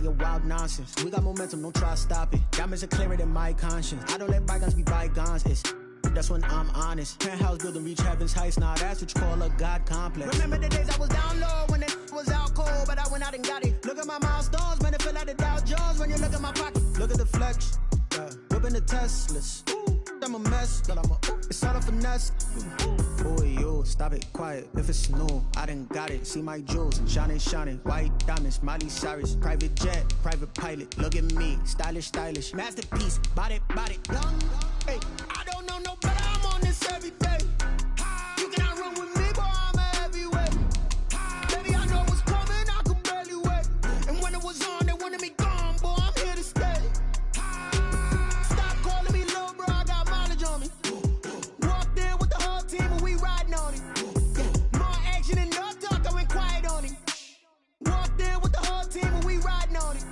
talking wild nonsense. We got momentum, don't try to stop it. Diamonds are clearer than my conscience. I don't let bygones be bygones. That's when I'm honest. Penthouse building, reach heaven's heights. Now that's what you call a God complex. Remember the days I was down low when it was out cold, but I went out and got it. Look at my milestones, man, it feel like the Dow Jones when you look at my pocket. Look at the flex, whipping the Teslas. I'm a mess, but it's all a finesse. Boy, you stop it, quiet. If it's new, I done got it. See my jewels, shining, white diamonds, Miley Cyrus, private jet, private pilot. Look at me, stylish, masterpiece, body, young. Hey, I don't know no better. I'm on this every day. You cannot run with me, boy. I'm a heavyweight. Baby, I know what's coming. I could barely wait. And when it was on, they wanted me gone, boy. I'm here to stay. Stop calling me little bro. I got mileage on me. Walked in with the whole team and we riding on it. More action and no talk. I went quiet on it. Walked in with the whole team and we riding on it.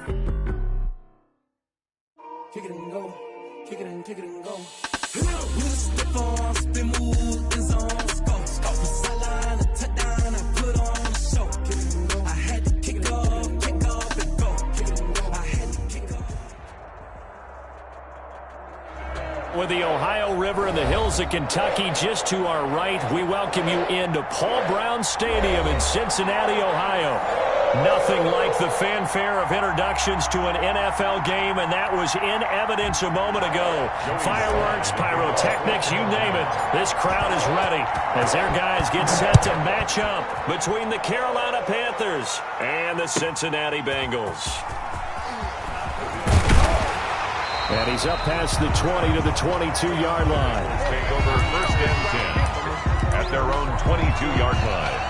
Kick it and go. Kick it and go. Spin move is on scope. Sideline, a touchdown, I put on a show. I had to kick off and go. I had to kick off. With the Ohio River and the hills of Kentucky just to our right, we welcome you into Paul Brown Stadium in Cincinnati, Ohio. Nothing like the fanfare of introductions to an NFL game, and that was in evidence a moment ago. Fireworks, pyrotechnics, you name it. This crowd is ready as their guys get set to match up between the Carolina Panthers and the Cincinnati Bengals. And he's up past the 20 to the 22-yard line. Take over first and 10 at their own 22-yard line.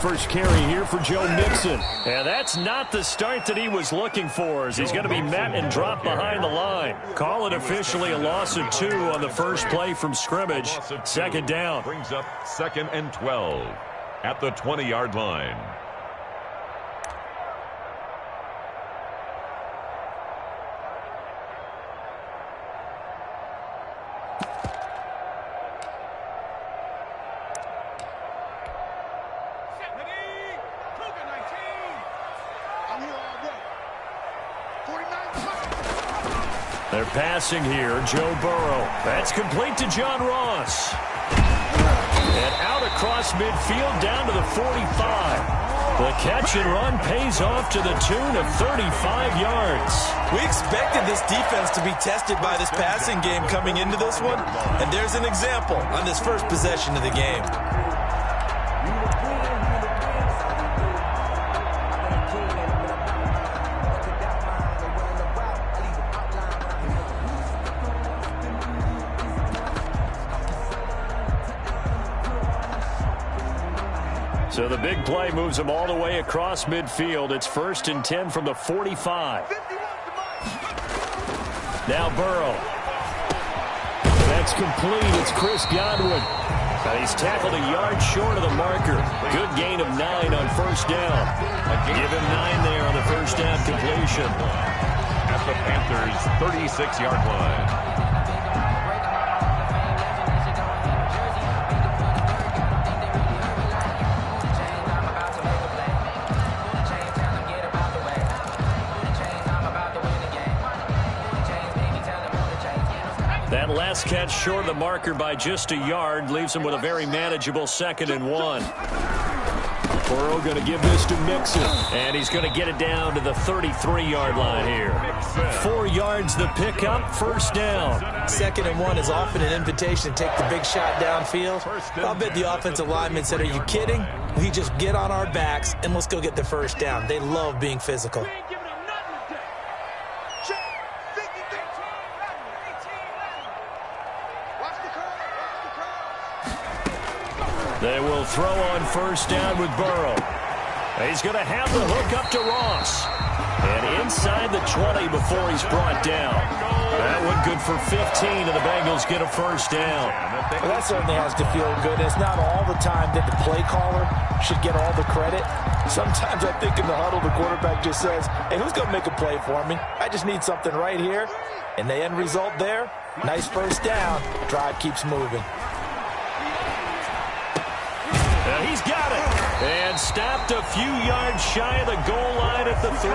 First carry here for Joe Mixon. And that's not the start that he was looking for, as he's going to be met and dropped behind the line. Call it officially a loss of 2 on the first play from scrimmage. Second down. Brings up 2nd and 12 at the 20-yard line. They're passing here, Joe Burrow. That's complete to John Ross. And out across midfield down to the 45. The catch and run pays off to the tune of 35 yards. We expected this defense to be tested by this passing game coming into this one, and there's an example on this first possession of the game. So the big play moves them all the way across midfield. It's 1st and 10 from the 45. Now Burrow. That's complete. It's Chris Godwin. And he's tackled a yard short of the marker. Good gain of 9 on first down. Give him 9 there on the first down completion. At the Panthers' 36-yard line. That last catch short of the marker by just a yard leaves him with a very manageable 2nd and 1. Burrow going to give this to Mixon, and he's going to get it down to the 33-yard line here. 4 yards the pickup, first down. 2nd and 1 is often an invitation to take the big shot downfield. I'll bet the offensive lineman said, "Are you kidding? We just get on our backs and let's go get the first down." They love being physical. They will throw on first down with Burrow. He's going to have the hook up to Ross. And inside the 20 before he's brought down. That one good for 15, and the Bengals get a first down. Well, that certainly has to feel good. It's not all the time that the play caller should get all the credit. Sometimes I think in the huddle, the quarterback just says, hey, who's going to make a play for me? I just need something right here. And the end result there, nice first down. Drive keeps moving. And he's got it. And stopped a few yards shy of the goal line at the 3.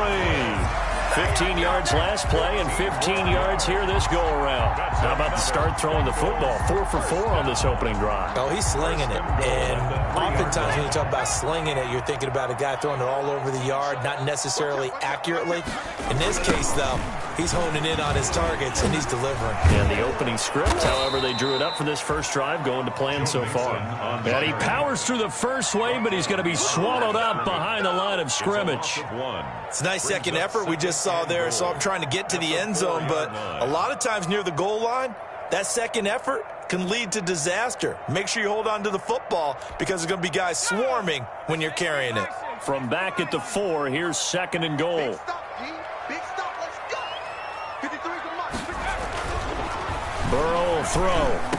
15 yards last play and 15 yards here this go-around. How about the start throwing the football? 4 for 4 on this opening drive. Oh, he's slinging it. And oftentimes when you talk about slinging it, you're thinking about a guy throwing it all over the yard, not necessarily accurately. In this case, though, he's honing in on his targets, and he's delivering. And the opening script, however, they drew it up for this first drive, going to plan so far. And he powers through the first wave, but he's going to be swallowed up behind the line of scrimmage. It's a nice second effort we just saw there. Saw him trying to get to the end zone, but a lot of times near the goal line, that second effort can lead to disaster. Make sure you hold on to the football because there's going to be guys swarming when you're carrying it. From back at the 4, here's 2nd and goal. Big stop, let's go. 53 is the mark. Burrow will throw.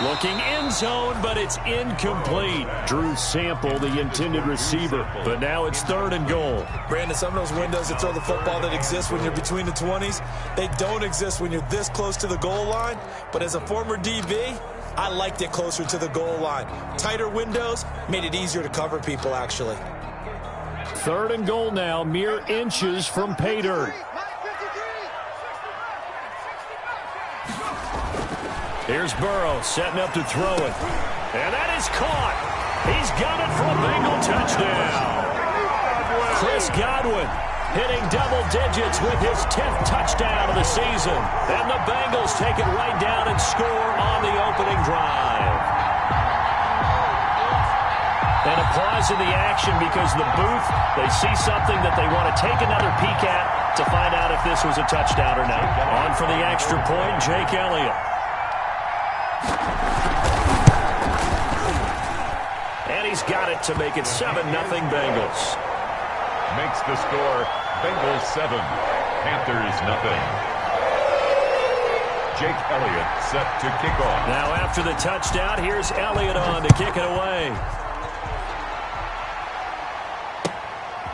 Looking end zone, but it's incomplete. Drew Sample, the intended receiver. But now it's 3rd and goal. Brandon, some of those windows that throw the football that exist when you're between the 20s, they don't exist when you're this close to the goal line. But as a former DB, I liked it closer to the goal line. Tighter windows made it easier to cover people, actually. 3rd and goal now, mere inches from pay dirt. Here's Burrow setting up to throw it. And that is caught. He's got it for a Bengal touchdown. Chris Godwin hitting double digits with his 10th touchdown of the season. And the Bengals take it right down and score on the opening drive. And a pause in the action because the booth, they see something that they want to take another peek at to find out if this was a touchdown or not. On for the extra point, Jake Elliott. And he's got it to make it 7-0 Bengals. Makes the score Bengals 7, Panthers 0. Jake Elliott set to kick off. Now after the touchdown, here's Elliott on to kick it away.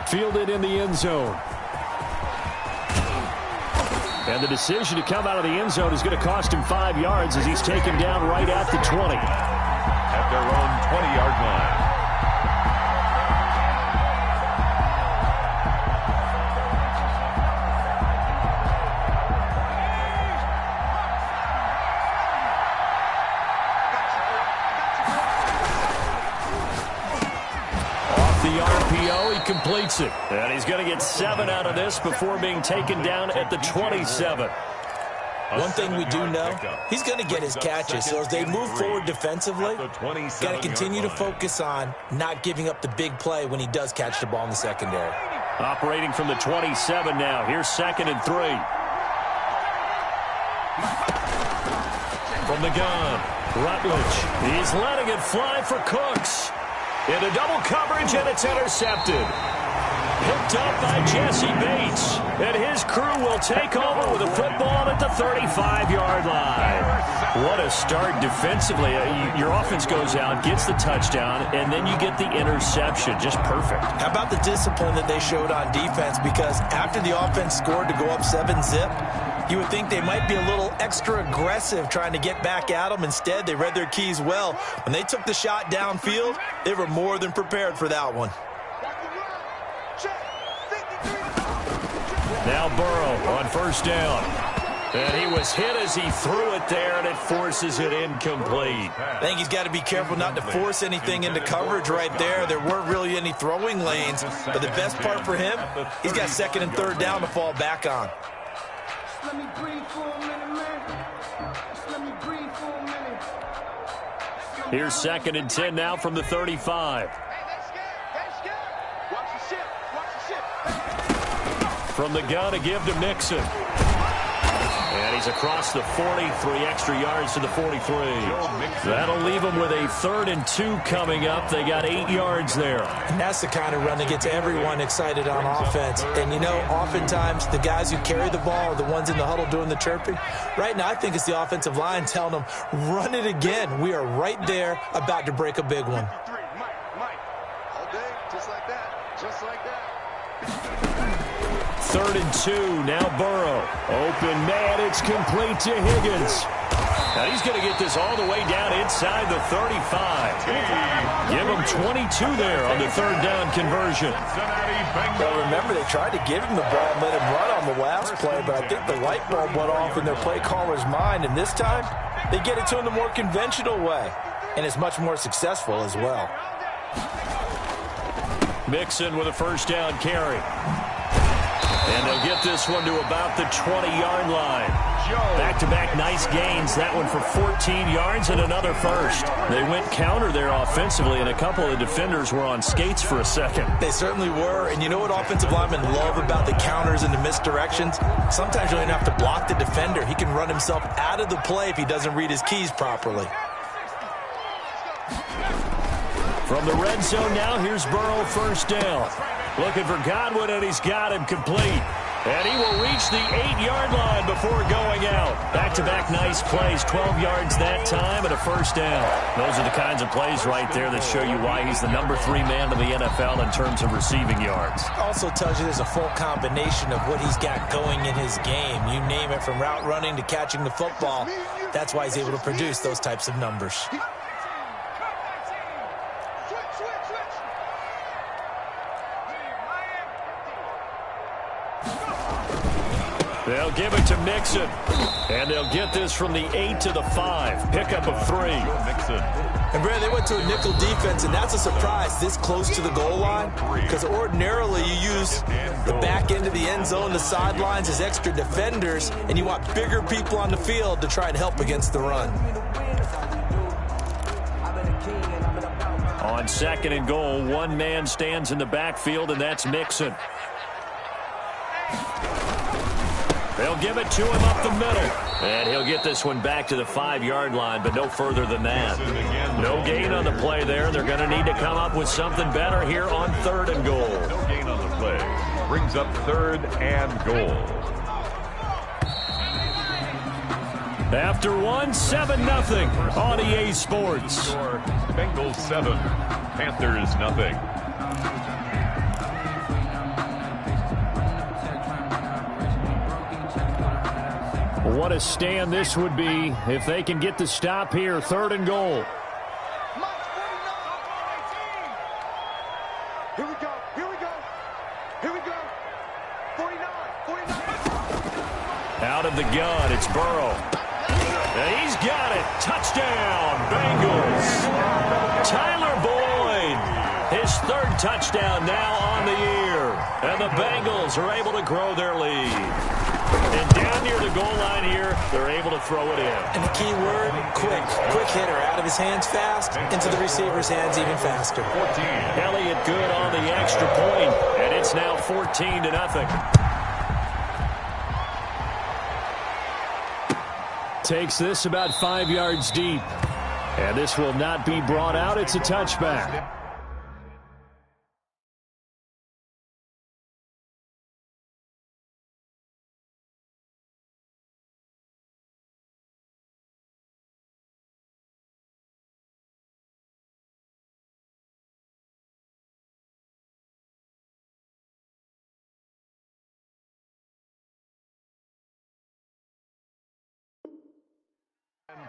Fielded in the end zone. And the decision to come out of the end zone is going to cost him 5 yards as he's taken down right at the 20. At their own 20-yard line. Off the RPO, he completes it. And he's going to get 7 out of this before being taken down at the 27. One thing we do know, he's going to get his catches. So as they move forward defensively, got to continue to focus on not giving up the big play when he does catch the ball in the secondary. Operating from the 27 now. Here's 2nd and 3. From the gun, Rutledge. He's letting it fly for Cooks. Into double coverage, and it's intercepted. Picked up by Jesse Bates. And his crew will take over with a football at the 35-yard line. What a start defensively. Your offense goes out, gets the touchdown, and then you get the interception. Just perfect. How about the discipline that they showed on defense? Because after the offense scored to go up 7-zip, you would think they might be a little extra aggressive trying to get back at them. Instead, they read their keys well. When they took the shot downfield, they were more than prepared for that one. Now Burrow on first down. And he was hit as he threw it there, and it forces it incomplete. I think he's got to be careful not to force anything into coverage right there. There weren't really any throwing lanes. But the best part for him, he's got 2nd and 3rd down to fall back on. Let me breathe for a minute, man. Just let me breathe for a minute. Here's 2nd and 10 now from the 35. Watch the ship. Watch the ship. From the gun to give to Mixon. And he He's across the 40, 3 extra yards to the 43. That'll leave them with a 3rd and 2 coming up. They got 8 yards there. And that's the kind of run that gets everyone excited on offense. And, you know, oftentimes the guys who carry the ball are the ones in the huddle doing the chirping. Right now, I think it's the offensive line telling them, run it again. We are right there about to break a big one. Mike. All day, just like that. Just like that. 3rd and 2. Now Burrow. Open man. It's complete to Higgins. Now he's going to get this all the way down inside the 35. Give him 22 there on the 3rd down conversion. Well, remember, they tried to give him the ball and let him run on the last play, but I think the light bulb went off in their play caller's mind, and this time they get it to him the more conventional way, and it's much more successful as well. Mixon with a 1st down carry. And they'll get this one to about the 20-yard line. Back-to-back nice gains. That one for 14 yards and another 1st. They went counter there offensively, and a couple of defenders were on skates for a second. They certainly were, and you know what offensive linemen love about the counters and the misdirections? Sometimes you don't even have to block the defender. He can run himself out of the play if he doesn't read his keys properly. From the red zone now, here's Burrow 1st down. Looking for Godwin, and he's got him complete. And he will reach the 8-yard line before going out. Back-to-back nice plays, 12 yards that time and a 1st down. Those are the kinds of plays right there that show you why he's the number 3 man in the NFL in terms of receiving yards. Also tells you there's a full combination of what he's got going in his game. You name it, from route running to catching the football. That's why he's able to produce those types of numbers. They'll give it to Mixon. And they'll get this from the 8 to the 5. Pickup of 3. And, Brad, they went to a nickel defense, and that's a surprise this close to the goal line, because ordinarily you use the back end of the end zone, the sidelines as extra defenders, and you want bigger people on the field to try and help against the run. On 2nd and goal, one man stands in the backfield, and that's Mixon. They'll give it to him up the middle. And he'll get this one back to the 5-yard line, but no further than that. No gain on the play there. They're going to need to come up with something better here on 3rd and goal. No gain on the play. Brings up 3rd and goal. After 7-0 on EA Sports. Score, Bengals 7, Panthers 0. What a stand this would be if they can get the stop here. 3rd and goal. Here we go. 49. Out of the gun, it's Burrow. And he's got it. Touchdown, Bengals. Tyler Boyd, his 3rd touchdown now on the year. And the Bengals are able to grow their lead. And down near the goal line here, they're able to throw it in. And the key word, quick. Quick hitter. Out of his hands fast, into the receiver's hands even faster. 14. Elliott good on the extra point, and it's now 14-0. Takes this about 5 yards deep. And this will not be brought out. It's a touchback.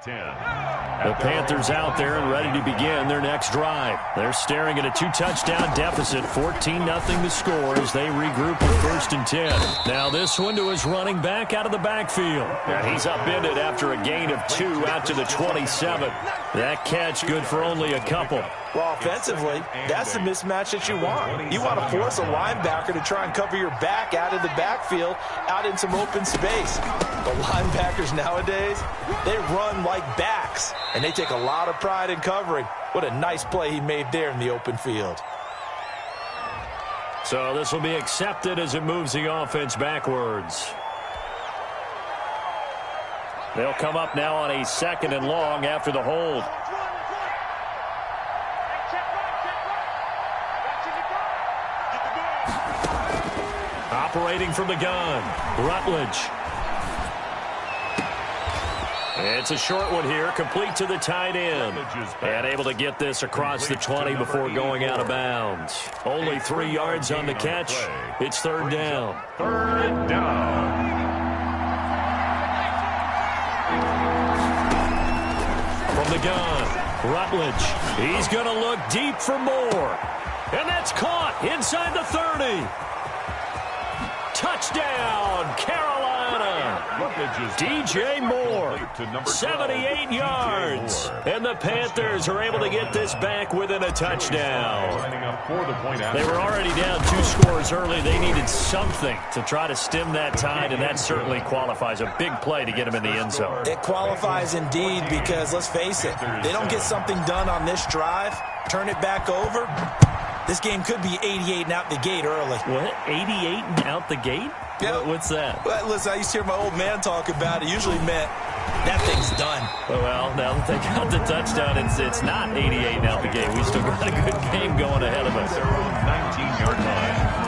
The Panthers out there and ready to begin their next drive. They're staring at a 2-touchdown deficit, 14-0 the score as they regroup with 1st and 10. Now this one to his running back out of the backfield. And he's upended after a gain of 2 out to the 27. That catch good for only a couple. Well, offensively, that's the mismatch that you want. You want to force a linebacker to try and cover your back out of the backfield, out in some open space. The linebackers nowadays, they run like backs, and they take a lot of pride in covering. What a nice play he made there in the open field. So this will be accepted as it moves the offense backwards. They'll come up now on a 2nd and long after the hold. Operating from the gun, Rutledge. It's a short one here, complete to the tight end. And able to get this across the 20 before going out of bounds. Only 3 yards on the catch. It's 3rd down. 3rd down. From the gun, Rutledge. He's going to look deep for more. And that's caught inside the 30. Touchdown, Carolina. DJ Moore, 78 yards. And the Panthers are able to get this back within a touchdown. They were already down 2 scores early. They needed something to try to stem that tide, and that certainly qualifies. A big play to get them in the end zone. It qualifies indeed because, let's face it, they don't get something done on this drive, turn it back over. This game could be 88 and out the gate early. What? 88 and out the gate? Yeah. What's that? Well, listen, I used to hear my old man talk about it. Usually meant that thing's done. Well, now that they got the touchdown, it's not 88 and out the gate. We still got a good game going ahead of us. Their own 19-yard line.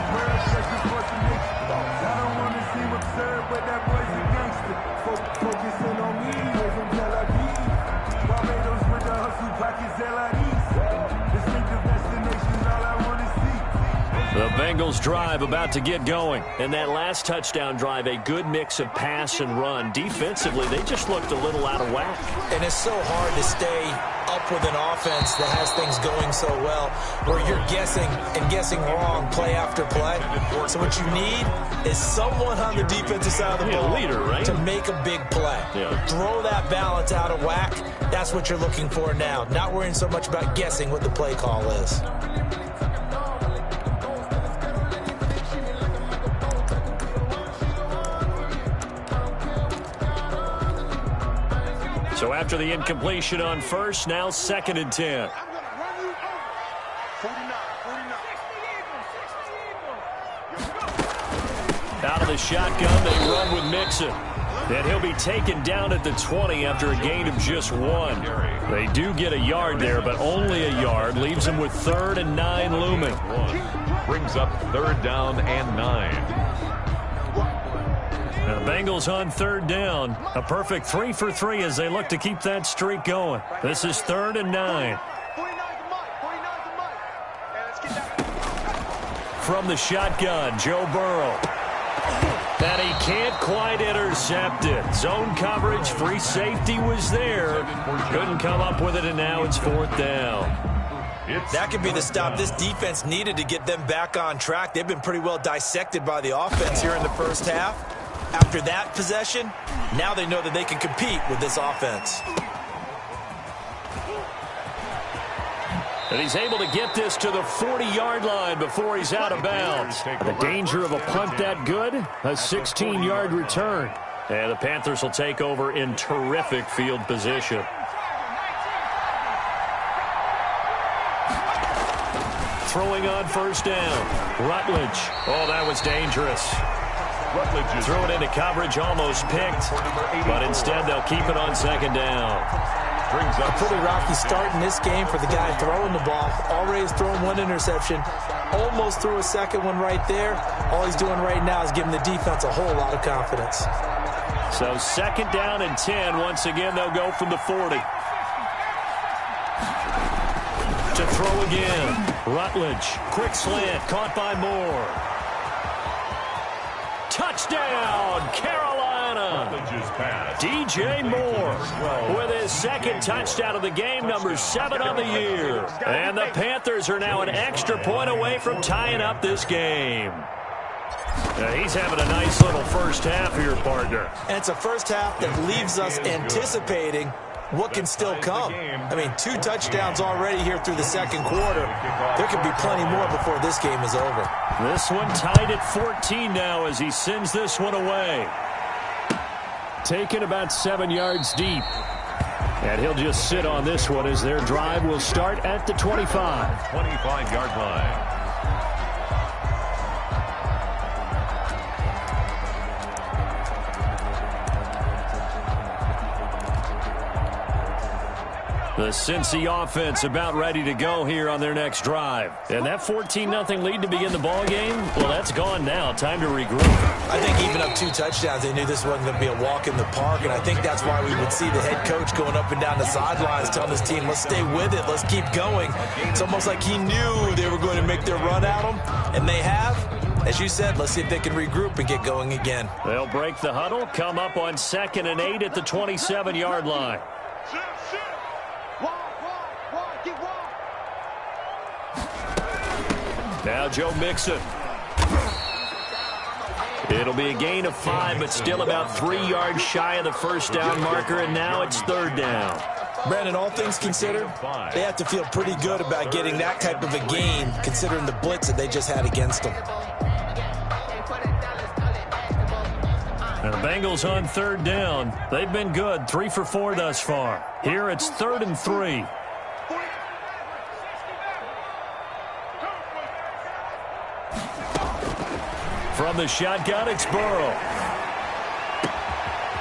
The Bengals drive about to get going. And that last touchdown drive, a good mix of pass and run. Defensively, they just looked a little out of whack. And it's so hard to stay up with an offense that has things going so well, where you're guessing and guessing wrong play after play. So what you need is someone on the defensive side of the ball leader, right? to make a big play. Yeah. Throw that balance out of whack. That's what you're looking for now. Not worrying so much about guessing what the play call is. So after the incompletion on first, now 2nd and 10. Out of the shotgun, they run with Mixon. And he'll be taken down at the 20 after a gain of just 1. They do get a yard there, but only a yard. Leaves them with 3rd and 9 looming. Brings up 3rd down and 9. Now the Bengals on 3rd down. A perfect 3 for 3 as they look to keep that streak going. This is 3rd and 9. From the shotgun, Joe Burrow. And he can't quite intercept it. Zone coverage, free safety was there. Couldn't come up with it, and now it's 4th down. That could be the stop this defense needed to get them back on track. They've been pretty well dissected by the offense here in the first half. After that possession, now they know that they can compete with this offense. And he's able to get this to the 40-yard line before he's out of bounds. The danger of a punt that good, a 16-yard return. And the Panthers will take over in terrific field position. Throwing on 1st down. Rutledge. Oh, that was dangerous. Threw it into coverage, almost picked. But instead, they'll keep it on 2nd down. A pretty rocky start in this game for the guy throwing the ball. Already has thrown 1 interception. Almost threw a 2nd one right there. All he's doing right now is giving the defense a whole lot of confidence. So 2nd down and 10. Once again, they'll go from the 40. To throw again. Rutledge. Quick slant. Caught by Moore. Touchdown, Carolina. DJ Moore with his 2nd touchdown of the game, number 7 on the year. And the Panthers are now an extra point away from tying up this game. He's having a nice little first half here, partner. And it's a first half that leaves us anticipating what can still come. I mean, 2 touchdowns already here through the 2nd quarter. There could be plenty more before this game is over. This one tied at 14 now as he sends this one away. Taken about 7 yards deep. And he'll just sit on this one as their drive will start at the 25. 25-yard line. The Cincy offense about ready to go here on their next drive. And that 14-0 lead to begin the ball game, well, that's gone now. Time to regroup. I think even up 2 touchdowns, they knew this wasn't going to be a walk in the park, and I think that's why we would see the head coach going up and down the sidelines telling his team, let's stay with it, let's keep going. It's almost like he knew they were going to make their run at him, and they have. As you said, let's see if they can regroup and get going again. They'll break the huddle, come up on 2nd and 8 at the 27-yard line. Now Joe Mixon. It'll be a gain of 5, but still about 3 yards shy of the first down marker, and now it's 3rd down. Brandon, all things considered, they have to feel pretty good about getting that type of a gain, considering the blitz that they just had against them. And the Bengals on 3rd down. They've been good, 3 for 4 thus far. Here it's 3rd and 3. From the shotgun, it's Burrow.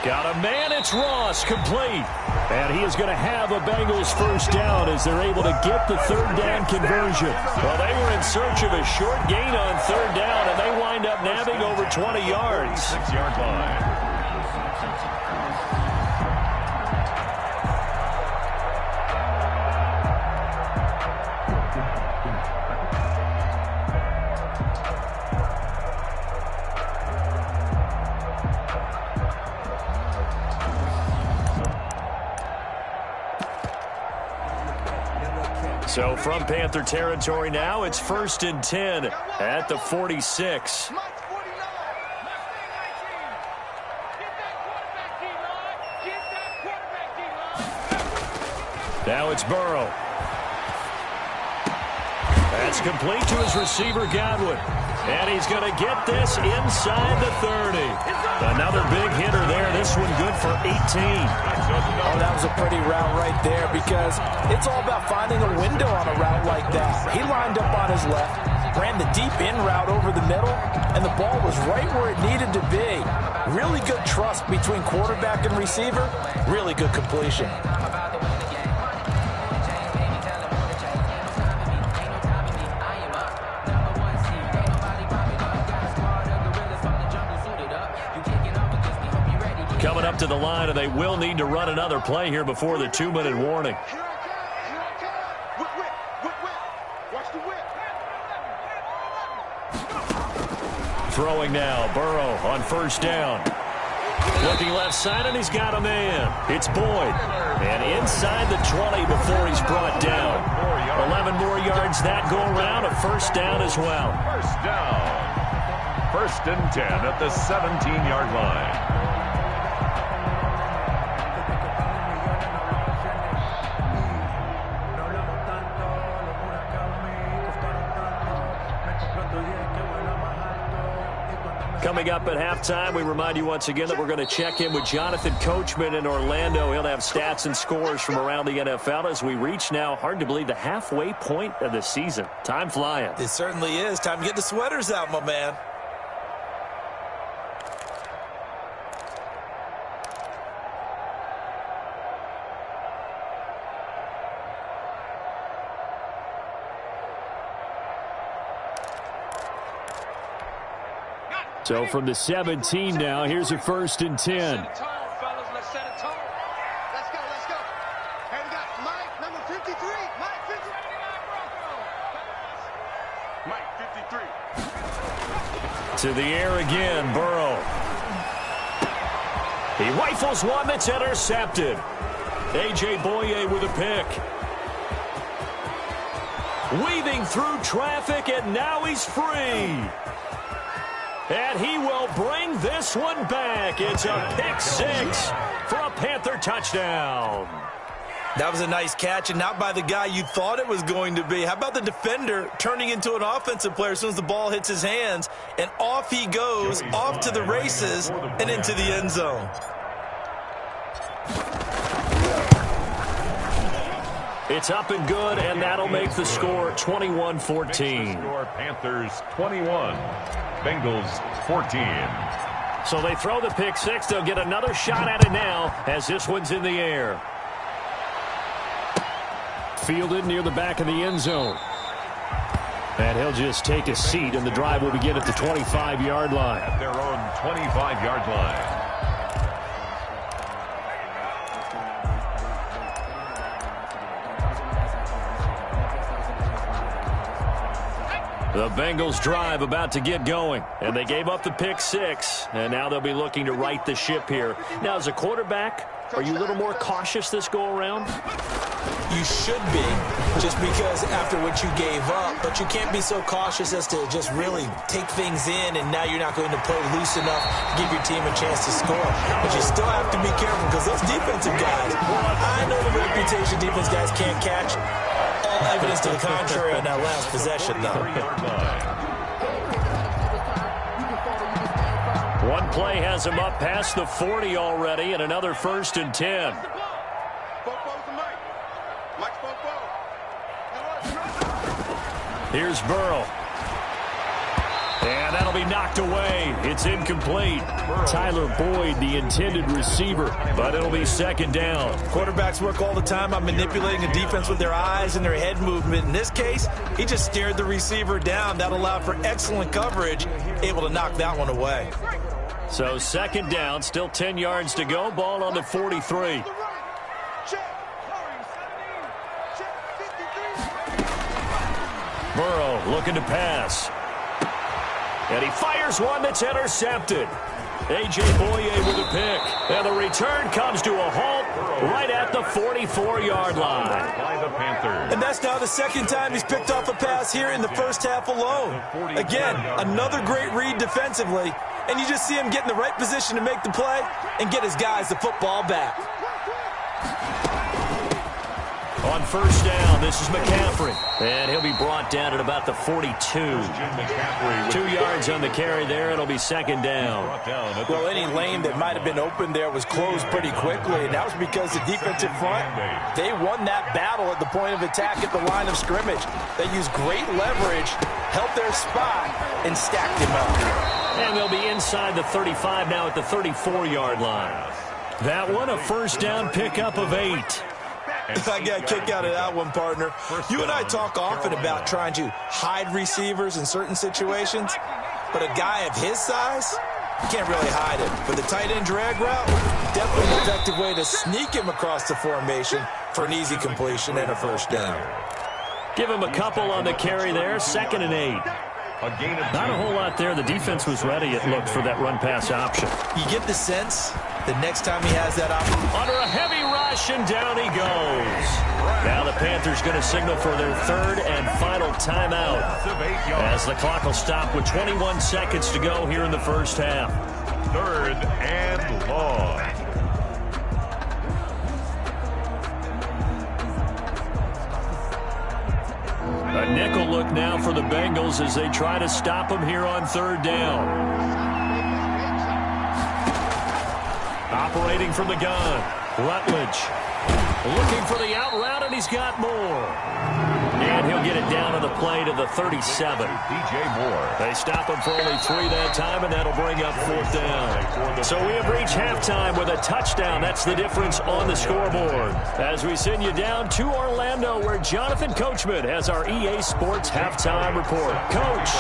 Got a man, it's Ross, complete. And he is going to have a Bengals first down as they're able to get the 3rd down conversion. Well, they were in search of a short gain on 3rd down, and they wind up nabbing over 20 yards. 6-yard line. So from Panther territory now, it's 1st and 10 at the 46. Now it's Burrow. That's complete to his receiver, Godwin. And he's going to get this inside the 30. Another big hitter there. This one good for 18. Oh, that was a pretty route right there because it's all about finding a window on a route like that. He lined up on his left, ran the deep in route over the middle, and the ball was right where it needed to be. Really good trust between quarterback and receiver. Really good completion. Coming up to the line, and they will need to run another play here before the 2-minute warning. Throwing now, Burrow on 1st down. Looking left side, and he's got a man. It's Boyd. And inside the 20 before he's brought down. 11 more yards that go around, a 1st down as well. 1st down. 1st and 10 at the 17-yard line. Coming up at halftime, we remind you once again that we're going to check in with Jonathan Coachman in Orlando. He'll have stats and scores from around the NFL as we reach now, hard to believe, the halfway point of the season. Time flying. It certainly is. Time to get the sweaters out, my man. So from the 17 now, here's a 1st and 10. Let's go, let's go. Hey, we got Mike, number 53. Mike 53. To the air again, Burrow. He rifles one that's intercepted. A.J. Boye with a pick. Weaving through traffic, and now he's free. And he will bring this one back. It's a pick 6 for a Panther touchdown. That was a nice catch, and not by the guy you thought it was going to be. How about the defender turning into an offensive player as soon as the ball hits his hands, and off he goes, off to the races, and into the end zone. It's up and good, and that'll make the score 21-14. Score Panthers 21, Bengals 14. So they throw the pick 6. They'll get another shot at it now as this one's in the air. fielded near the back of the end zone. And he'll just take a seat, and the drive will begin at the 25-yard line. At their own 25-yard line. The Bengals drive about to get going, and they gave up the pick 6, and now they'll be looking to right the ship here. Now, as a quarterback, are you a little more cautious this go-around? You should be, just because after what you gave up, but you can't be so cautious as to just really take things in, and now you're not going to play loose enough to give your team a chance to score. But you still have to be careful, because those defensive guys, I know the reputation defense guys can't catch. All evidence to the contrary on that last possession, though. One play has him up past the 40 already, and another 1st and 10. Here's Burrow. And that'll be knocked away. It's incomplete. Tyler Boyd, the intended receiver, but it'll be 2nd down. Quarterbacks work all the time on manipulating a defense with their eyes and their head movement. In this case, he just stared the receiver down. That allowed for excellent coverage, able to knock that one away. So 2nd down, still 10 yards to go. Ball on the 43. Burrow looking to pass. And he fires one that's intercepted. A.J. Boye with a pick. And the return comes to a halt right at the 44-yard line. By the Panthers. And that's now the 2nd time he's picked off a pass here in the first half alone. Again, another great read defensively. And you just see him get in the right position to make the play and get his guys the football back. On 1st down, this is McCaffrey. And he'll be brought down at about the 42. 2 yards on the carry there. It'll be 2nd down. Well, any lane that might have been open there was closed pretty quickly, and that was because the defensive front, they won that battle at the point of attack at the line of scrimmage. They used great leverage, held their spot, and stacked him up. And they'll be inside the 35 now at the 34-yard line. That one, a 1st down pickup of 8. I got a kick out of that one, partner. You and I talk often about trying to hide receivers in certain situations, but a guy of his size, you can't really hide him. But the tight end drag route, definitely an effective way to sneak him across the formation for an easy completion and a 1st down. Give him a couple on the carry there, 2nd and 8. Not a whole lot there. The defense was ready, it looked, for that run-pass option. You get the sense the next time he has that option. Under a heavy rush, and down he goes. Now the Panthers going to signal for their 3rd and final timeout, as the clock will stop with 21 seconds to go here in the first half. 3rd and long. A nickel look now for the Bengals as they try to stop him here on 3rd down. Operating from the gun, Rutledge looking for the out route, and he's got more. And he'll get it down to the play to the 37. DJ Moore. They stop him for only 3 that time, and that'll bring up 4th down. So we have reached halftime with a touchdown. That's the difference on the scoreboard. As we send you down to Orlando, where Jonathan Coachman has our EA Sports halftime report. Coach.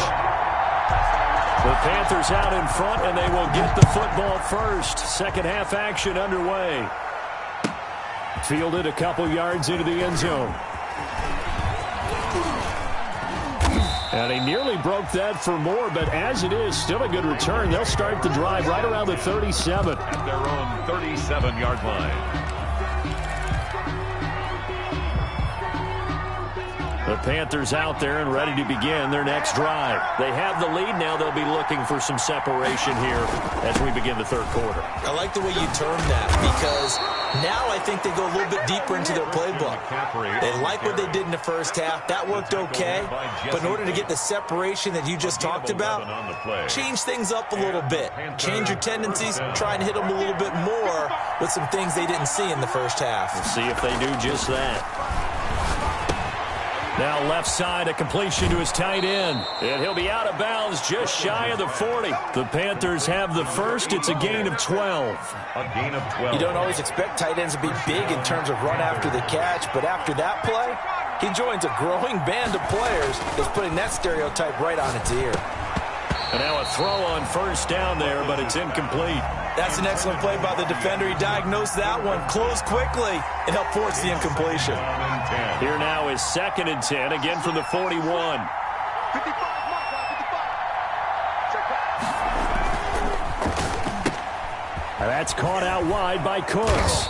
The Panthers out in front, and they will get the football first. 2nd half action underway. Fielded a couple yards into the end zone. And he nearly broke that for more, but as it is, still a good return. They'll start the drive right around the 37. At their own 37-yard line. The Panthers out there and ready to begin their next drive. They have the lead. Now they'll be looking for some separation here as we begin the 3rd quarter. I like the way you term that, because now I think they go a little bit deeper into their playbook. They like what they did in the first half. That worked okay. But in order to get the separation that you just talked about, change things up a little bit. Change your tendencies. Try and hit them a little bit more with some things they didn't see in the first half. We'll see if they do just that. Now left side, a completion to his tight end. And he'll be out of bounds just shy of the 40. The Panthers have the first. It's a gain of 12. A gain of 12. You don't always expect tight ends to be big in terms of run after the catch, but after that play, He joins a growing band of players that's putting that stereotype right on its ear. And now a throw on first down there, but it's incomplete. That's an excellent play by the defender. He diagnosed that one, closed quickly, and helped force the incompletion. Here now is 2nd and 10, again from the 41. 55, mark, 55. Check back. And that's caught out wide by Cooks.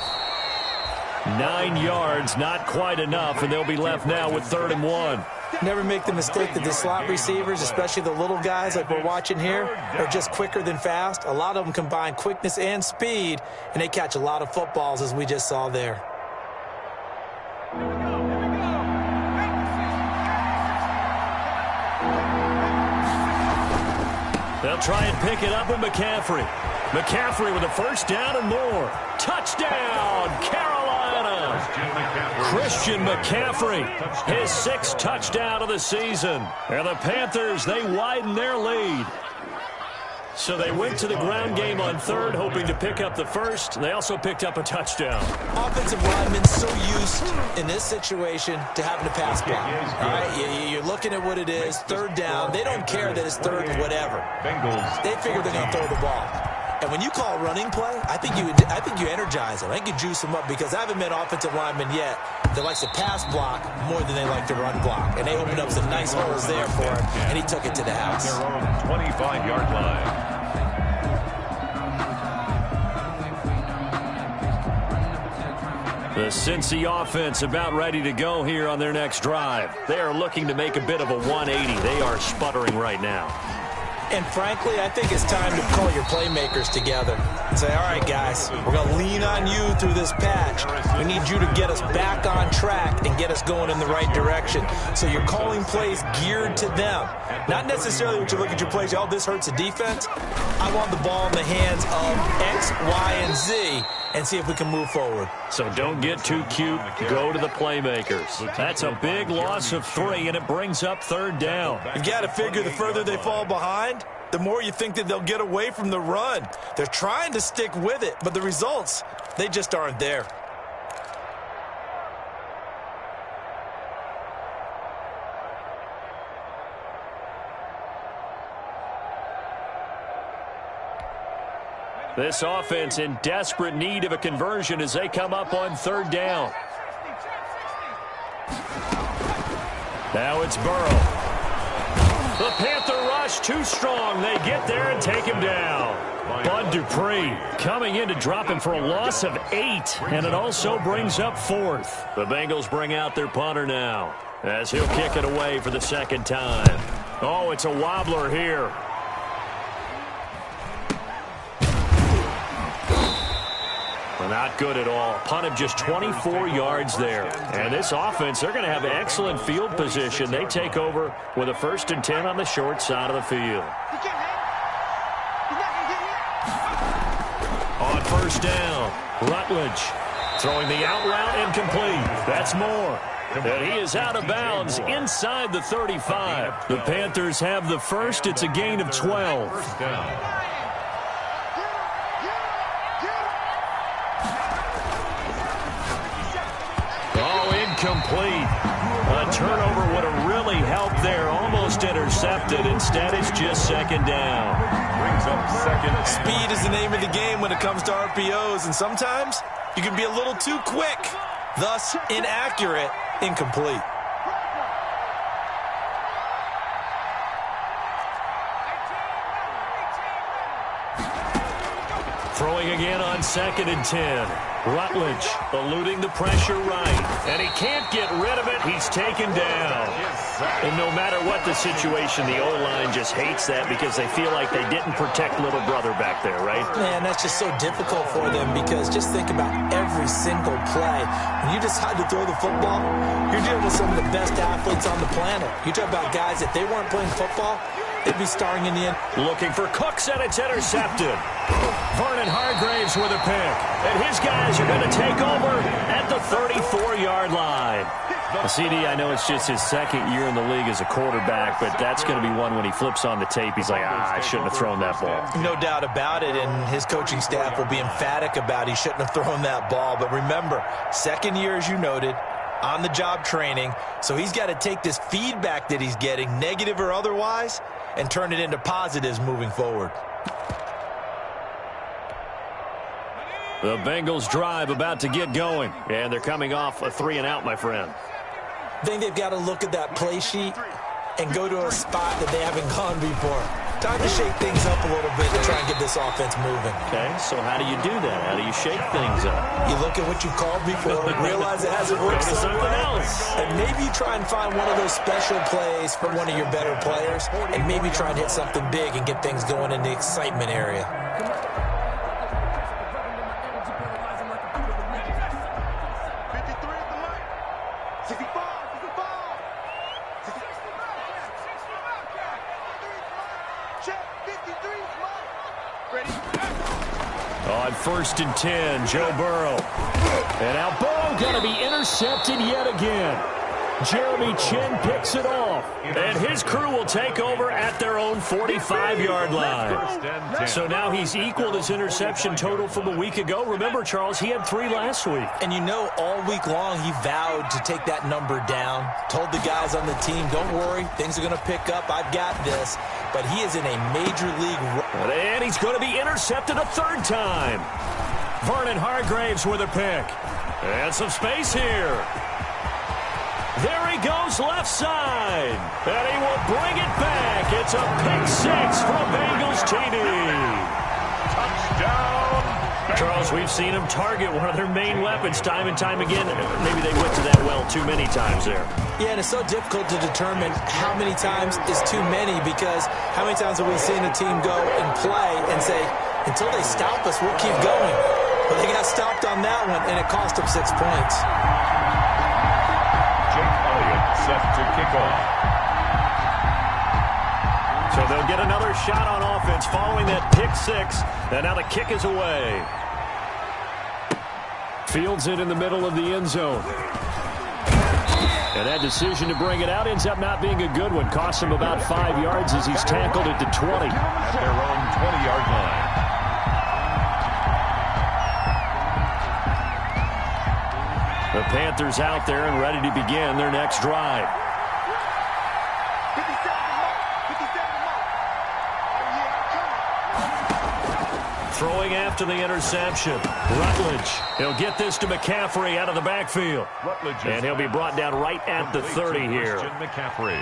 9 yards, not quite enough, and they'll be left now with 3rd and 1. Never make the mistake that the slot receivers, especially the little guys like we're watching here, are just quicker than fast. A lot of them combine quickness and speed, and they catch a lot of footballs, as we just saw there. They'll try and pick it up with McCaffrey. McCaffrey with a first down and more. Touchdown, Carolina! Christian McCaffrey, his 6th touchdown of the season. And the Panthers, they widen their lead. So they went to the ground game on 3rd, hoping to pick up the 1st. They also picked up a touchdown. Offensive linemen so used in this situation to having to pass block. All right, you're looking at what it is, 3rd down. They don't care that it's 3rd and whatever. They figure they're going to throw the ball. And when you call a running play, I think you energize them. I think you juice them up, because I haven't met offensive linemen yet that likes to pass block more than they like to run block. And they opened up some nice holes there for him, and he took it to the house. Their own 25-yard line. The Cincy offense about ready to go here on their next drive. They are looking to make a bit of a 180. They are sputtering right now. And frankly, I think it's time to call your playmakers together and say, all right, guys, we're going to lean on you through this patch. We need you to get us back on track and get us going in the right direction. So you're calling plays geared to them. Not necessarily when you look at your plays, oh, this hurts the defense. I want the ball in the hands of X, Y, and Z and see if we can move forward. So don't get too cute. Go to the playmakers. That's a big loss of 3, and it brings up 3rd down. You've got to figure the further they fall behind, the more you think that they'll get away from the run. They're trying to stick with it, but the results, they just aren't there. This offense in desperate need of a conversion as they come up on 3rd down. Now it's Burrow. The Panther rush too strong. They get there and take him down. Bud Dupree coming in to drop him for a loss of 8, and it also brings up 4th. The Bengals bring out their punter now as he'll kick it away for the 2nd time. Oh, it's a wobbler here. Not good at all. Punt of just 24 yards there. And this offense, they're going to have excellent field position. They take over with a 1st and 10 on the short side of the field. On 1st down, Rutledge throwing the out route incomplete. That's Moore. And he is out of bounds inside the 35. The Panthers have the 1st. It's a gain of 12. Complete. A turnover would have really helped there. Almost intercepted. Instead, it's just 2nd down. Brings up 2nd. Speed is the name of the game when it comes to RPOs, and sometimes you can be a little too quick, thus inaccurate, incomplete. Throwing again on 2nd and 10. Rutledge eluding the pressure right. And he can't get rid of it. He's taken down. And no matter what the situation, the O-line just hates that because they feel like they didn't protect little brother back there, right? Man, that's just so difficult for them because just think about every single play. When you decide to throw the football, you're dealing with some of the best athletes on the planet. You talk about guys, if they weren't playing football, they'd be starring in the end. Looking for Cooks, and it's intercepted. Vernon Hargraves with a pick. And his guys are going to take over at the 34-yard line. CD, I know it's just his 2nd year in the league as a quarterback, but that's going to be one when he flips on the tape, he's like, I shouldn't have thrown that ball. No doubt about it, and his coaching staff will be emphatic about he shouldn't have thrown that ball. But remember, 2nd year, as you noted, on-the-job training, so he's got to take this feedback that he's getting, negative or otherwise, and turn it into positives moving forward. The Bengals drive about to get going, and they're coming off a 3-and-out, my friend. I think they've got to look at that play sheet and go to a spot that they haven't gone before. Time to shake things up a little bit to try and get this offense moving. Okay, so how do you do that? How do you shake things up? You look at what you've called before, realize it hasn't worked so something well, else. and maybe try and find one of those special plays from one of your better players, and maybe try and hit something big and get things going in the excitement area. On 1st and 10, Joe Burrow. And now Burrow going to be intercepted yet again. Jeremy Chin picks it off. And his crew will take over at their own 45-yard line. So now he's equaled his interception total from a week ago. Remember, Charles, he had 3 last week. And you know, all week long he vowed to take that number down. Told the guys on the team, don't worry, things are going to pick up. I've got this. But he is in a major league. And he's going to be intercepted a 3rd time. Vernon Hargraves with a pick. And some space here. There he goes left side. And he will bring it back. It's a pick 6 from Bengals TD. Touchdown. Charles, we've seen him target one of their main weapons time and time again. Maybe they went to that well too many times there. Yeah, and it's so difficult to determine how many times is too many, because how many times have we seen a team go and play and say, until they stop us, we'll keep going. But they got stopped on that one, and it cost them 6 points. Set to kick off. So they'll get another shot on offense following that pick 6. And now the kick is away. Fields it in the middle of the end zone. And that decision to bring it out ends up not being a good one. Costs him about 5 yards as he's tackled at the 20. At their own 20-yard line. The Panthers out there and ready to begin their next drive. Throwing after the interception. Rutledge. He'll get this to McCaffrey out of the backfield. And he'll be brought down right at the 30 here. McCaffrey.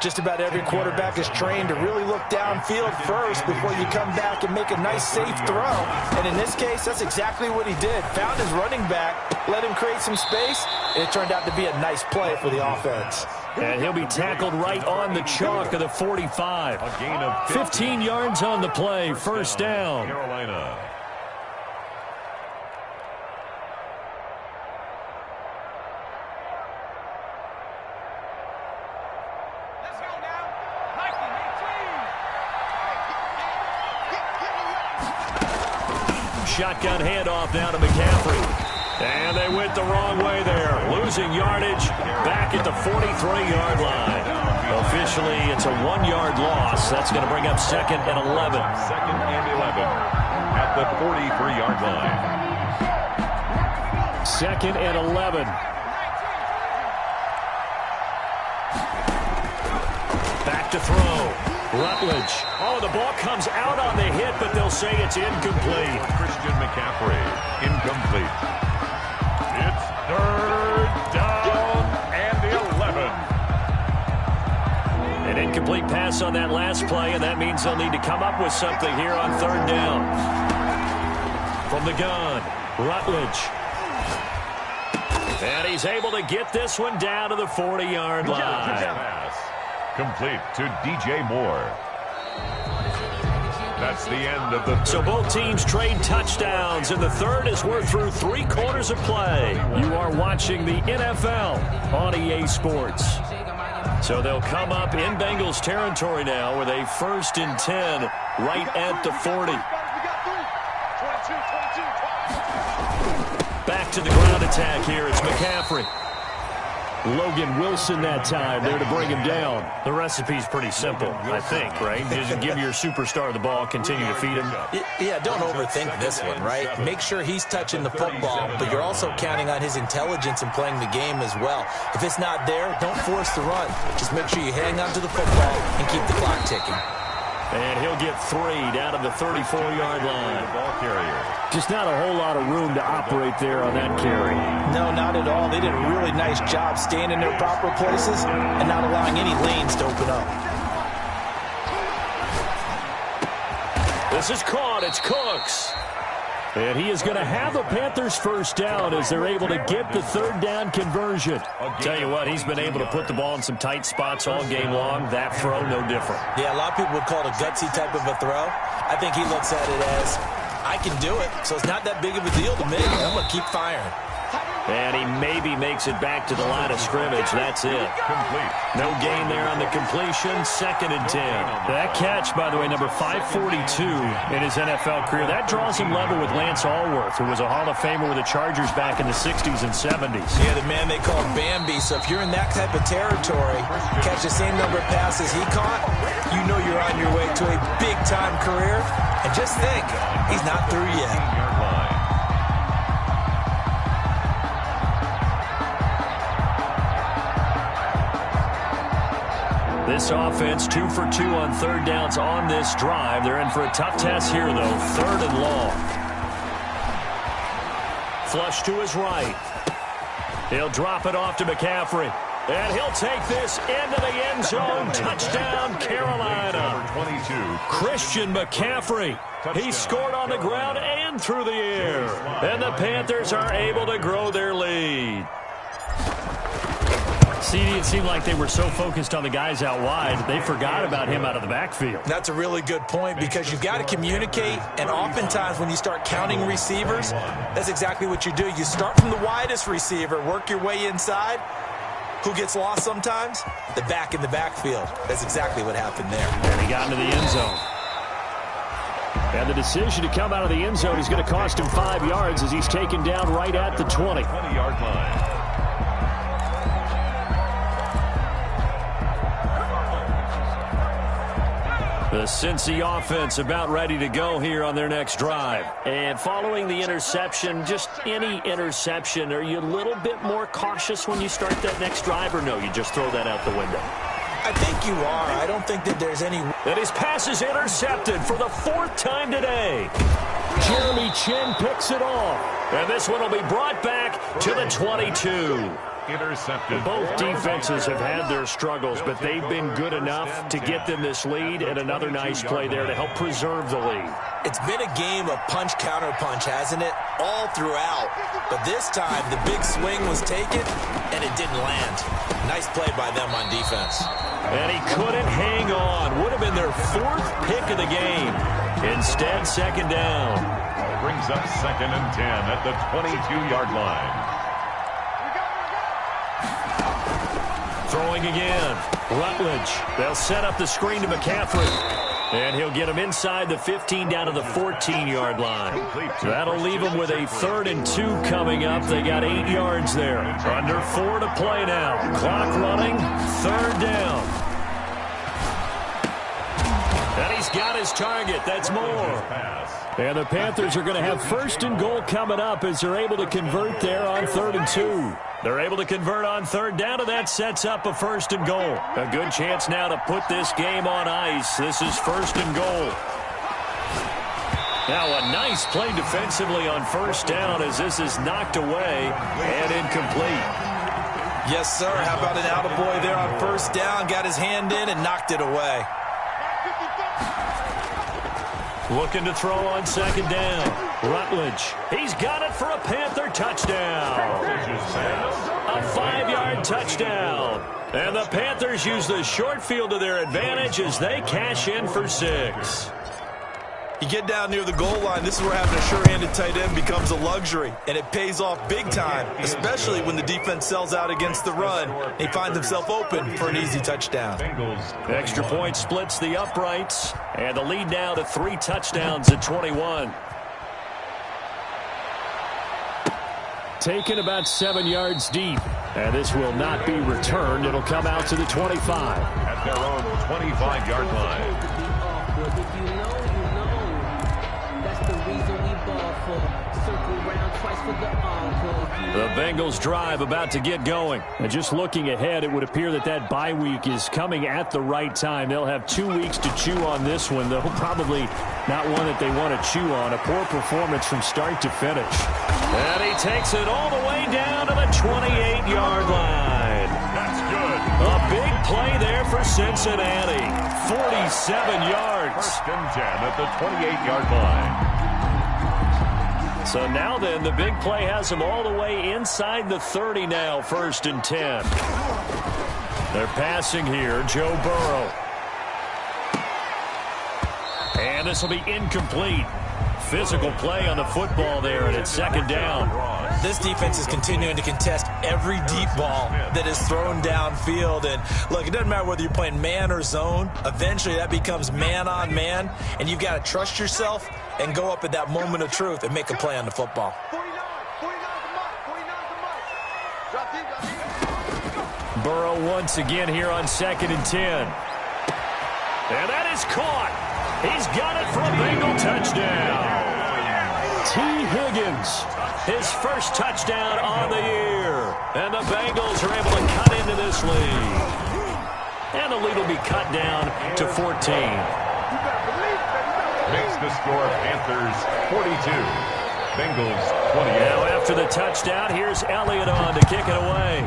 Just about every quarterback is trained to really look downfield first before you come back and make a nice, safe throw. And in this case, that's exactly what he did. Found his running back, let him create some space, and it turned out to be a nice play for the offense. And he'll be tackled right on the chalk of the 45. A gain of 15 yards on the play, first down. Carolina. Shotgun handoff now to McCaffrey. And they went the wrong way there. Losing yardage back at the 43-yard line. Officially, it's a 1-yard loss. That's going to bring up 2nd and 11. 2nd and 11 at the 43-yard line. 2nd and 11. Back to throw. Rutledge. Oh, the ball comes out on the hit, but they'll say it's incomplete. Christian McCaffrey, incomplete. It's 3rd down and 11. An incomplete pass on that last play, and that means they'll need to come up with something here on 3rd down. From the gun, Rutledge. And he's able to get this one down to the 40-yard line. Complete to DJ Moore. That's the end of the... So both teams trade touchdowns, and the 3rd as we're through 3 quarters of play. You are watching the NFL on EA Sports. So they'll come up in Bengals territory now with a 1st and 10 right at the 40. Back to the ground attack here. It's McCaffrey. Logan Wilson that time there to bring him down. The recipe's pretty simple, I think, right? Just give your superstar the ball, continue to feed him. Yeah, don't overthink this one, right? Make sure he's touching the football, but you're also counting on his intelligence in playing the game as well. If it's not there, don't force the run. Just make sure you hang on to the football and keep the clock ticking. And he'll get 3 down to the 34-yard line. Ball carrier. Just not a whole lot of room to operate there on that carry. No, not at all. They did a really nice job staying in their proper places and not allowing any lanes to open up. This is caught. It's Cooks. And he is going to have the Panthers first down as they're able to get the third down conversion. Tell you what, he's been able to put the ball in some tight spots all game long. That throw, no different. Yeah, a lot of people would call it a gutsy type of a throw. I think he looks at it as, I can do it, so it's not that big of a deal to me. I'm going to keep firing. And he maybe makes it back to the line of scrimmage. That's it. Complete. No gain there on the completion. 2nd and 10. That catch, by the way, number 542 in his NFL career. That draws him level with Lance Allworth, who was a Hall of Famer with the Chargers back in the 60s and 70s. Yeah, the man they call Bambi. So if you're in that type of territory, catch the same number of passes he caught, you know you're on your way to a big-time career. And just think, he's not through yet. This offense 2 for 2 on third downs on this drive. They're in for a tough test here, though. 3rd and long. Flush to his right. He'll drop it off to McCaffrey. And he'll take this into the end zone. Touchdown, Carolina. 22. Christian McCaffrey. He scored on the ground and through the air. And the Panthers are able to grow their lead. CD, it seemed like they were so focused on the guys out wide, they forgot about him out of the backfield. That's a really good point because you've got to communicate, and oftentimes when you start counting receivers, that's exactly what you do. You start from the widest receiver, work your way inside. Who gets lost sometimes? The back in the backfield. That's exactly what happened there. And he got into the end zone. And the decision to come out of the end zone is going to cost him 5 yards as he's taken down right at the 20. 20-yard line. The Cincy offense about ready to go here on their next drive. And following the interception, just any interception, are you a little bit more cautious when you start that next drive, or no, you just throw that out the window? I think you are. I don't think that there's any... And his pass is intercepted for the 4th time today. Jeremy Chin picks it off. And this one will be brought back to the 22. Intercepted. Both defenses have had their struggles, but they've been good enough to get them this lead, and another nice play there to help preserve the lead. It's been a game of punch-counter-punch, hasn't it? All throughout. But this time, the big swing was taken, and it didn't land. Nice play by them on defense. And he couldn't hang on. Would have been their 4th pick of the game. Instead, 2nd down. Brings up 2nd and 10 at the 22-yard line. Throwing again. Rutledge. They'll set up the screen to McCaffrey. And he'll get him inside the 15 down to the 14-yard line. That'll leave him with a 3rd and 2 coming up. They got 8 yards there. Under 4 to play now. Clock running. 3rd down. And he's got his target. That's more. And the Panthers are going to have 1st and goal coming up as they're able to convert there on 3rd and 2. They're able to convert on 3rd down, and that sets up a 1st and goal. A good chance now to put this game on ice. This is 1st and goal. Now a nice play defensively on 1st down as this is knocked away and incomplete. Yes, sir. How about an attaboy there on 1st down? Got his hand in and knocked it away. Looking to throw on 2nd down. Rutledge. He's got it for a Panther touchdown. A 5-yard touchdown. And the Panthers use the short field to their advantage as they cash in for 6. You get down near the goal line, this is where having a sure-handed tight end becomes a luxury, and it pays off big time, especially when the defense sells out against the run. He finds himself open for an easy touchdown. Extra point splits the uprights, and the lead now to 3 touchdowns at 21. Taken about 7 yards deep. And this will not be returned. It'll come out to the 25. At their own 25-yard line. That's the reason we ball for. Circle round twice for the encore. The Bengals drive about to get going. And just looking ahead, it would appear that bye week is coming at the right time. They'll have 2 weeks to chew on this one, though probably not one that they want to chew on. A poor performance from start to finish. And he takes it all the way down to the 28-yard line. That's good. A big play there for Cincinnati. 47 yards. First and 10 at the 28-yard line. So now then, the big play has them all the way inside the 30 now, 1st and 10. They're passing here, Joe Burrow. And this will be incomplete. Physical play on the football there, and it's 2nd down. This defense is continuing to contest every deep ball that is thrown downfield. And look, it doesn't matter whether you're playing man or zone. Eventually that becomes man on man, and you've got to trust yourself and go up at that moment of truth and make a play on the football. 49 the mark. Burrow once again here on 2nd and 10. And that is caught. He's got it for a Bengal touchdown. T. Higgins, his first touchdown on the year. And the Bengals are able to cut into this lead. And the lead will be cut down to 14. Makes the score Panthers 42. Bengals 28. Now after the touchdown, here's Elliott on to kick it away.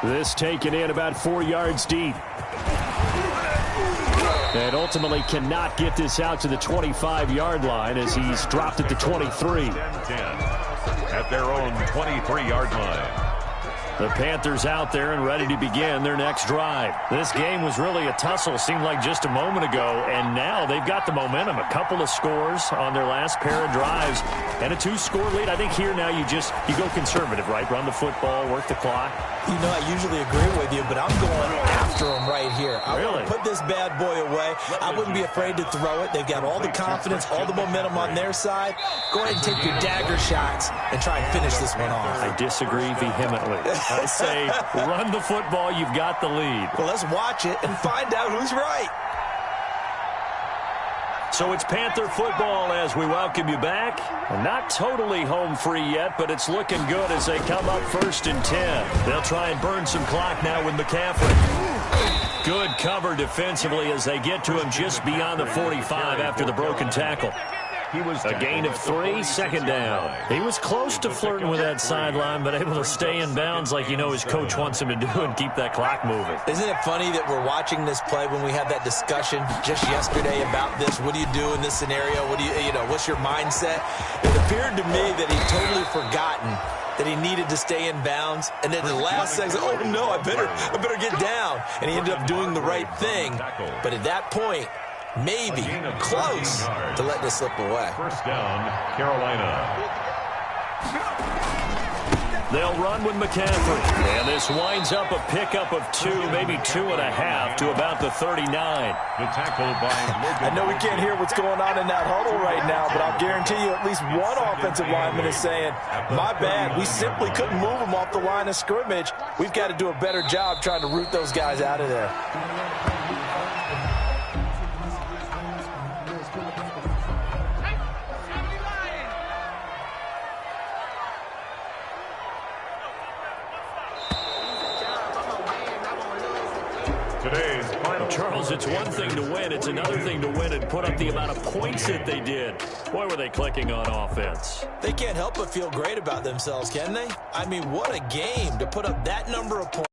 This taken in about 4 yards deep. And ultimately cannot get this out to the 25-yard line as he's dropped at the 23. 10 at their own 23-yard line. The Panthers out there and ready to begin their next drive. This game was really a tussle, seemed like just a moment ago, and now they've got the momentum. A couple of scores on their last pair of drives and a 2-score lead. I think here now you go conservative, right? Run the football, work the clock. You know, I usually agree with you, but I'm going after him right here. I want to put this bad boy away. I wouldn't be afraid to throw it. They've got all the confidence, all the momentum on their side. Go ahead and take your dagger shots and try and finish this one off. I disagree vehemently. I say run the football. You've got the lead. Well, let's watch it and find out who's right. So it's Panther football as we welcome you back. Not totally home free yet, but it's looking good as they come up 1st and 10. They'll try and burn some clock now with McCaffrey. Good cover defensively as they get to him just beyond the 45 after the broken tackle. He was a gain of 3, 2nd down. He was close to flirting with that sideline, but able to stay in bounds like his coach wants him to do and keep that clock moving. Isn't it funny that we're watching this play when we had that discussion just yesterday about this? What do you do in this scenario? What do what's your mindset? It appeared to me that he'd totally forgotten that he needed to stay in bounds, and then the last second, oh no, I better get down. And he ended up doing the right thing. But at that point, maybe close to letting it slip away. 1st down, Carolina. They'll run with McCaffrey. And this winds up a pickup of 2, maybe 2.5 to about the 39. The tackle by Logan. I know we can't hear what's going on in that huddle right now, but I'll guarantee you at least one offensive lineman is saying, my bad, we simply couldn't move them off the line of scrimmage. We've got to do a better job trying to root those guys out of there. Charles, it's one thing to win. It's another thing to win and put up the amount of points that they did. Boy, were they clicking on offense. They can't help but feel great about themselves, can they? I mean, what a game to put up that number of points.